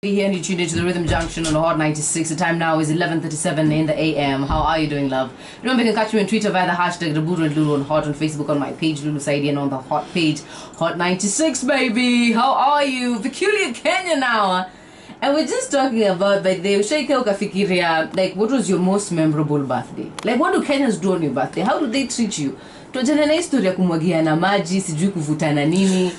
Here and you tuned into the Rhythm Junction on Hot 96. The time now is 11:37 in the AM. How are you doing, love? Remember, you can catch me on Twitter via the hashtag Raburu and Lulu on Hot, on Facebook on my page Lulu Saidi, and on the Hot page Hot 96, baby. How are you? Peculiar Kenya now. And we're just talking about, like, the Sheikha ukafikiria, like, what was your most memorable birthday? Like, what do Kenyans do on your birthday? How do they treat you? Tuajana na historia kumwagiana maji, sijui kuvutana nini.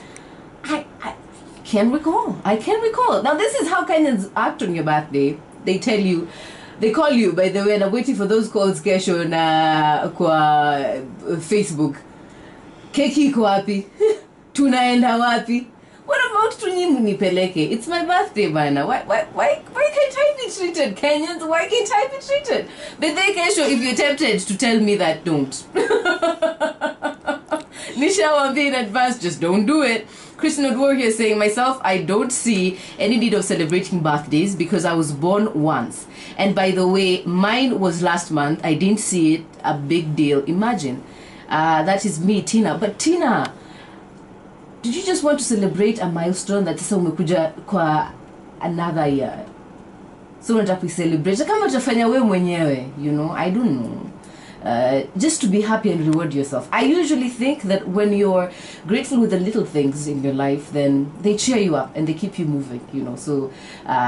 I can recall. Now, this is how Kenyans act on your birthday. They tell you, they call you, by the way, and I'm waiting for those calls kesho on kwa Facebook. Keki iko wapi? Tunaenda wapi? What about tunyimu nipeleke? It's my birthday, bana. Why can't I be treated, Kenyans? Why can't I be treated? But they kesho, if you're tempted to tell me that, don't. Nisha wambi in advance, just don't do it. Kristen Odwar here saying, myself, I don't see any need of celebrating birthdays because I was born once. And by the way, mine was last month. I didn't see it a big deal. Imagine. That is me, Tina. But Tina, did you just want to celebrate a milestone that sasa umekuja kwa another year? So unataka kucelebrate kama utafanya wewe mwenyewe, you know? I don't know. Just to be happy and reward yourself. I usually think that when you're grateful with the little things in your life, then they cheer you up and they keep you moving, you know. So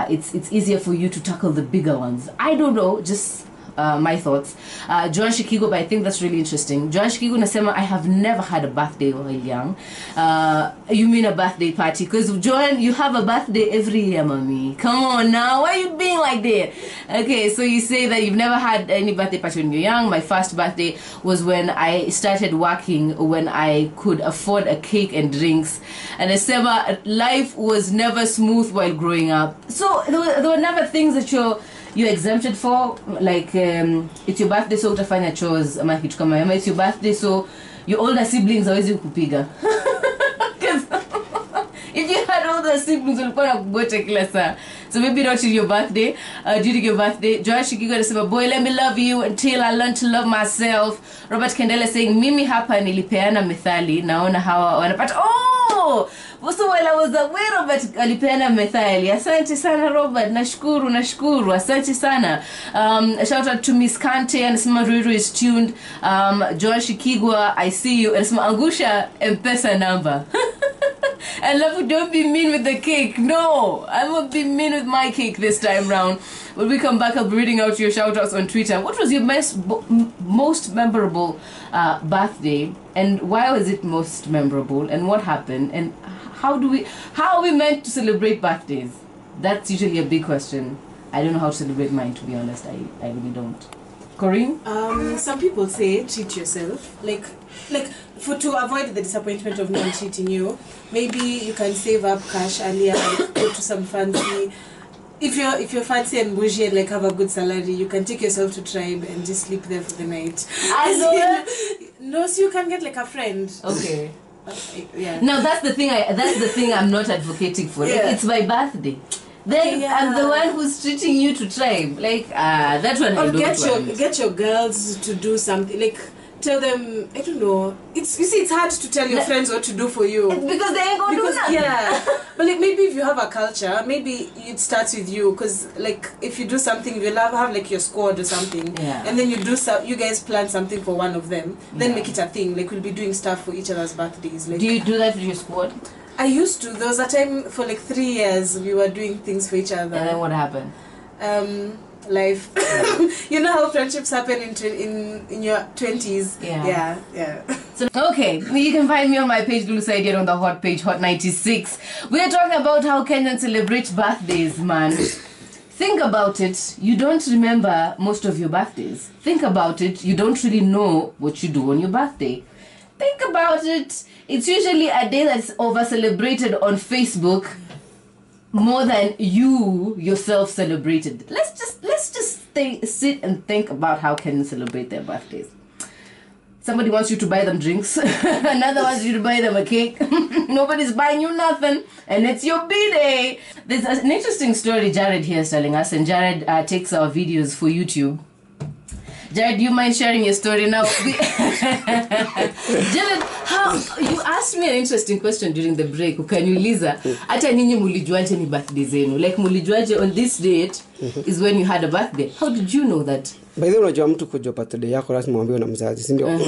it's easier for you to tackle the bigger ones. I don't know, just my thoughts. Joan Shikigo, but I think that's really interesting. Joan Shikigo nasema, I have never had a birthday while young. You mean a birthday party? Because Joan, you have a birthday every year, mommy. Come on now, why are you being like that? Okay, so you say that you've never had any birthday party when you're young. My first birthday was when I started working, when I could afford a cake and drinks. And Asema, life was never smooth while growing up. So there were never things that you're exempted for, like it's your birthday so utafanya chores ama kitu kama hiyo. It's your birthday so your older siblings hawezi kupiga. If you had older siblings ulikuwa nakugota kila saa. So maybe not in your birthday. During your birthday, Josh Shikigo anasema, boy, let me love you until I learn to love myself. Robert Kendele saying, mimi hapa nilipeana methali, naona hawa wanapata. Oh! Also, while I was aware Robert alipeana methali. Asante sana Robert, nashukuru, asante sana. Shout out to Miss Kante, anasema Ruru is tuned. Josh Shikigo, I see you. Anasema angusha M-Pesa number. And love, don't be mean with the cake. No, I'm gonna be mean with my cake this time round. When we come back, I'll be reading out your shout-outs on Twitter. What was your most memorable birthday, and why was it most memorable, and what happened, and how are we meant to celebrate birthdays? That's usually a big question. I don't know how to celebrate mine, to be honest. I really don't. Corinne? Some people say treat yourself, like to avoid the disappointment of no one treating you. Maybe you can save up cash earlier, like go to some fancy. If you're fancy and bougie and like have a good salary, you can take yourself to Tribe and just sleep there for the night. No, so you can get like a friend. Okay. Yeah. Now that's the thing I'm not advocating for. Yeah. Like, it's my birthday. Then yeah. I'm the one who's treating you to Tribe. Like that's what I don't want. Get your girls to do something, like tell them, I don't know. It's hard to tell your friends what to do for you because they ain't gonna do nothing. Yeah. But like maybe if you have a culture, maybe it starts with you, because like if you do something, you'll have like your squad or something, and then you guys plan something for one of them, then make it a thing. Like we'll be doing stuff for each other's birthdays. Like, do you do that with your squad? I used to. There was a time for like 3 years we were doing things for each other. And then what happened? Life. You know how friendships happen in your 20s. Yeah. So, okay, you can find me on my page Lulu Saidi, on the Hot page Hot 96. We are talking about how Kenyans celebrate birthdays, man. Think about it. You don't remember most of your birthdays. Think about it. You don't really know what you do on your birthday. Think about it. It's usually a day that's over-celebrated on Facebook more than you yourself celebrated. Let's just sit and think about how Kenyans celebrate their birthdays. Somebody wants you to buy them drinks. Another wants you to buy them a cake. Nobody's buying you nothing. And it's your B-Day. There's an interesting story Jared here is telling us. And Jared takes our videos for YouTube. Jared, do you mind sharing your story now? Jared, you asked me an interesting question during the break. Ukaniuliza, hata nyinyi mulijuaje ni birthday zenu? Like mulijuaje on this date is when you had a birthday. How did you know that? By the way, unajua mtu kujua birthday yako lazima uambiwe na mzazi, si ndio?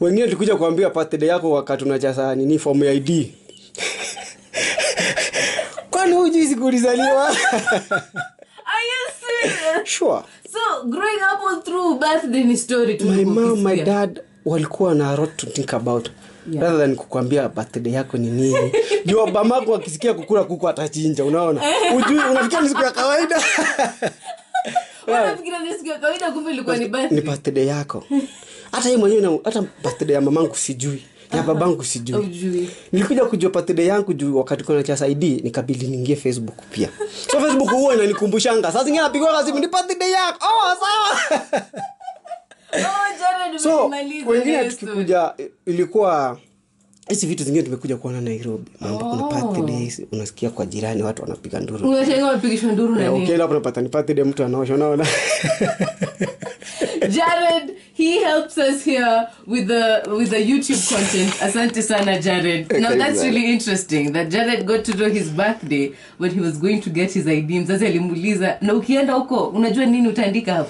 Wengine tulikuja kuambia birthday yako wakati unajaza nini form ya ID. Kwani hujui siku ulizaliwa? Are you serious? Sure. So, growing up all through birthday story to my mom, my dad walikuwa na a lot to think about. Yeah. Rather than kukwambia birthday yako ni nini. Jua babako akisikia kukula kuku atachinja, unaona? Ujui unafikia ni siku ya kawaida. Unafikiria ni siku ya kawaida kumbe ilikuwa ni birthday. Ni birthday yako. Hata yeye mwenyewe hata birthday ya mamangu sijui. Ya babangu sijui. Nilikuja kujua birthday yangu juu wakati kuna cha ID nikabili niingie Facebook pia. So Facebook huwa inanikumbushanga. Sasa zingine napigwa simu ni birthday yako. Oh, sawa. Jared, so wengine tukikuja ilikuwa hizi vitu zingine tumekuja kuona Nairobi. Mambo kuna birthdays unasikia kwa jirani watu wanapiga nduru. Unashangaa wapigisha nduru na nini? Okay, hapo unapata ni birthday mtu anaosha, unaona. Jared, he helps us here with the YouTube content. Asante sana, Jared. Now that's really interesting that Jared got to know his birthday when he was going to get his ID. Mzazi alimuuliza, na ukienda huko unajua nini utaandika hapo?